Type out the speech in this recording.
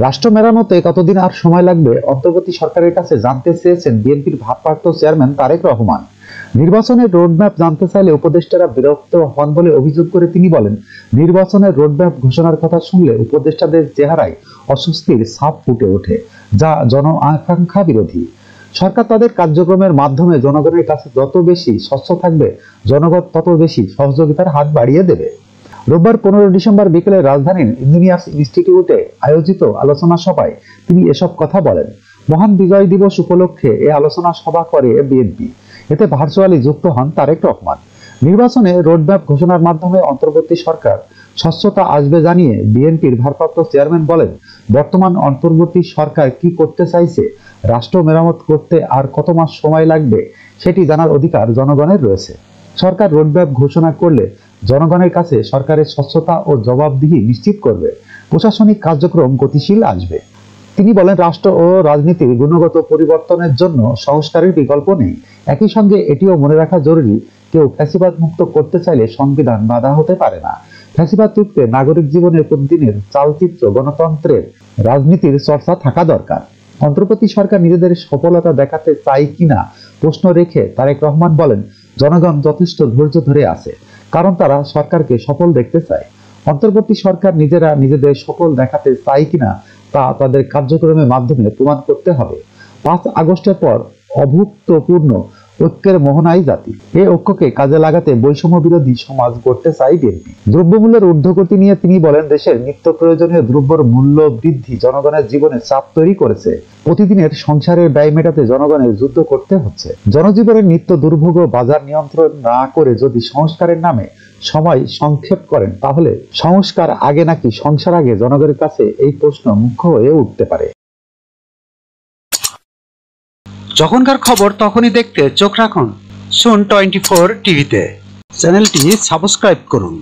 রাষ্ট্র মেরামতে কতদিন আর সময় লাগবে অন্তর্বর্তী সরকারের কাছে জানতে চেয়েছেন বিএনপির ভারপ্রাপ্ত চেয়ারম্যান তারেক রহমান। নির্বাচনের রোডম্যাপ জানতে চাইলে উপদেষ্টারা বিরক্ত হন বলে অভিযোগ করে তিনি বলেন, নির্বাচনের রোডম্যাপ ঘোষণার কথা শুনলে উপদেষ্টাদের চেহারায় অস্বস্তির ছাপ ফুটে ওঠে, যা জন আকাঙ্ক্ষা বিরোধী। সরকার তাদের কার্যক্রমের মাধ্যমে জনগণের কাছে যত বেশি স্বচ্ছ থাকবে, জনগণ তত বেশি সহযোগিতার হাত বাড়িয়ে দেবে। রোববার 15 ডিসেম্বর বিকেলে রাজধানীর ইঞ্জিনিয়ার্স ইনস্টিটিউটে আয়োজিত আলোচনা সভায় তিনি এসব কথা বলেন। মহান বিজয় দিবস উপলক্ষে এ আলোচনা সভা করে বিএনপি। এতে ভার্চুয়ালি যুক্ত হন তারেক রহমান। নির্বাচনে রোডম্যাপ ঘোষণার মাধ্যমে অন্তর্বর্তী সরকার স্বচ্ছতা আসবে জানিয়ে বিএনপির ভারপ্রাপ্ত চেয়ারম্যান বলেন, বর্তমান অন্তর্বর্তী সরকার কি করতে চাইছে, রাষ্ট্র মেরামত করতে আর কত মাস সময় লাগবে সেটি জানার অধিকার জনগণের রয়েছে। সরকার রোডম্যাপ ঘোষণা করলে জনগণের কাছে সরকারের স্বচ্ছতা ও জবাবদিহি নিশ্চিত করবে, প্রশাসনিক কার্যক্রম গতিশীল আসবে। তিনি বলেন, রাষ্ট্র ও রাজনীতির গুণগত পরিবর্তনের জন্য সংস্কারের বিকল্প নেই। একই সঙ্গে এটিও মনে রাখা জরুরি, কেউ ফ্যাসিবাদ মুক্ত করতে চাইলে সংবিধান বাধা হতে পারে না। ফ্যাসিবাদ রুখতে নাগরিক জীবনের প্রতিদিনের চালচিত্র, গণতন্ত্রের রাজনীতির চর্চা থাকা দরকার। অন্তর্বর্তী সরকার নিজেদের সফলতা দেখাতে চায় কিনা প্রশ্ন রেখে তারেক রহমান বলেন, জনগণ যথেষ্ট ধৈর্য ধরে আছে, কারণ তারা সরকারকে সফল দেখতে চায়। অন্তর্বর্তী সরকার নিজেরা নিজেদের সফল দেখাতে চায় কিনা তা তাদের কার্যক্রমের মাধ্যমে প্রমাণ করতে হবে। 5 আগস্টের পর অভূতপূর্ণ ঐক্যের মোহনায় জাতি, এই ঐক্যকে কাজে লাগাতে বৈষম্য বিরোধী সমাজ গড়তে চায় বিএনপি। দ্রব্যমূল্যের ঊর্ধ্বগতি নিয়ে তিনি বলেন, দেশের নিত্য প্রয়োজনীয় দ্রব্যের মূল্য বৃদ্ধি জনগণের জীবনে চাপ তৈরি করেছে। প্রতিদিনের সংসারের ব্যয় মেটাতে জনগণের যুদ্ধ করতে হচ্ছে। জনজীবনের নিত্য দুর্ভোগ ও বাজার নিয়ন্ত্রণ না করে যদি সংস্কারের নামে সময় সংক্ষেপ করেন, তাহলে সংস্কার আগে নাকি সংসার আগে, জনগণের কাছে এই প্রশ্ন মুখ্য হয়ে উঠতে পারে। যখনকার খবর তখনই দেখতে চোখ রাখুন সুন 24 টিভিতে। চ্যানেলটি সাবস্ক্রাইব করুন।